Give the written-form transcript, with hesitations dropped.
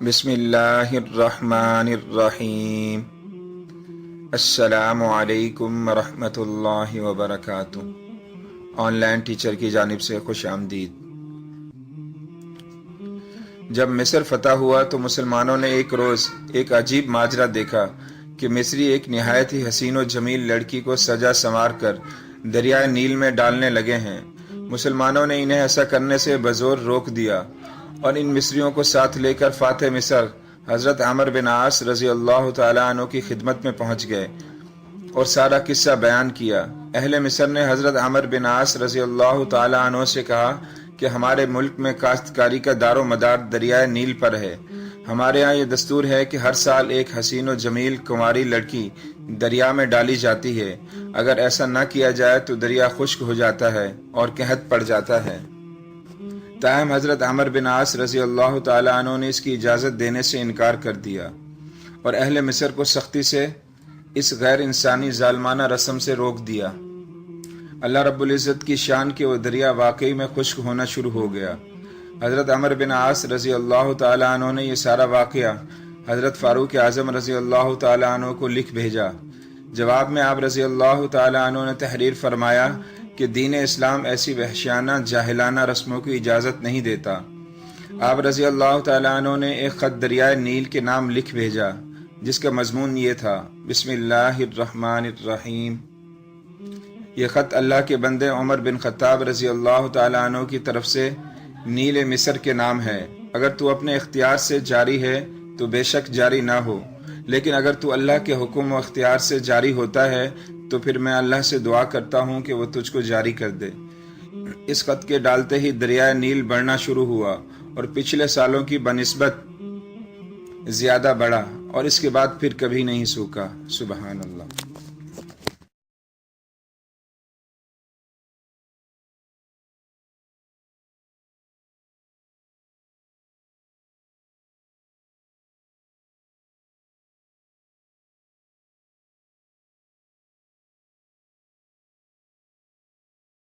بسم اللہ الرحمن الرحیم۔ السلام علیکم ورحمۃ اللہ وبرکاتہ۔ آن لائن ٹیچر کی جانب سے خوش آمدید۔ جب مصر فتح ہوا تو مسلمانوں نے ایک روز ایک عجیب ماجرا دیکھا کہ مصری ایک نہایت ہی حسین و جمیل لڑکی کو سجا سنوار کر دریائے نیل میں ڈالنے لگے ہیں۔ مسلمانوں نے انہیں ایسا کرنے سے بزور روک دیا اور ان مصریوں کو ساتھ لے کر فاتح مصر حضرت عمرو بن عاص رضی اللہ تعالیٰ عنہ کی خدمت میں پہنچ گئے اور سارا قصہ بیان کیا۔ اہل مصر نے حضرت عمرو بن عاص رضی اللہ تعالیٰ عنہ سے کہا کہ ہمارے ملک میں کاشتکاری کا دار و مدار دریائے نیل پر ہے۔ ہمارے یہاں یہ دستور ہے کہ ہر سال ایک حسین و جمیل کنواری لڑکی دریا میں ڈالی جاتی ہے۔ اگر ایسا نہ کیا جائے تو دریا خشک ہو جاتا ہے اور قحط پڑ جاتا ہے۔ تاہم حضرت عمرو بن عاص رضی اللہ تعالیٰ عنہ نے اس کی اجازت دینے سے انکار کر دیا اور اہل مصر کو سختی سے اس غیر انسانی ظالمانہ رسم سے روک دیا۔ اللہ رب العزت کی شان کہ وہ دریا واقعی میں خشک ہونا شروع ہو گیا۔ حضرت عمرو بن عاص رضی اللہ تعالیٰ عنہ نے یہ سارا واقعہ حضرت فاروق اعظم رضی اللہ تعالیٰ عنہ کو لکھ بھیجا۔ جواب میں آپ رضی اللہ تعالیٰ عنہ نے تحریر فرمایا کہ دین اسلام ایسی وحشیانہ جاہلانہ رسموں کی اجازت نہیں دیتا۔ آپ رضی اللہ تعالیٰ عنہ نے ایک خط دریائے نیل کے نام لکھ بھیجا جس کا مضمون یہ تھا: بسم اللہ الرحمن الرحیم۔ یہ خط اللہ کے بندے عمر بن خطاب رضی اللہ تعالیٰ عنہ کی طرف سے نیل مصر کے نام ہے۔ اگر تو اپنے اختیار سے جاری ہے تو بے شک جاری نہ ہو، لیکن اگر تو اللہ کے حکم و اختیار سے جاری ہوتا ہے تو پھر میں اللہ سے دعا کرتا ہوں کہ وہ تجھ کو جاری کر دے۔ اس خط کے ڈالتے ہی دریائے نیل بڑھنا شروع ہوا اور پچھلے سالوں کی بنسبت زیادہ بڑھا اور اس کے بعد پھر کبھی نہیں سوکھا۔ سبحان اللہ۔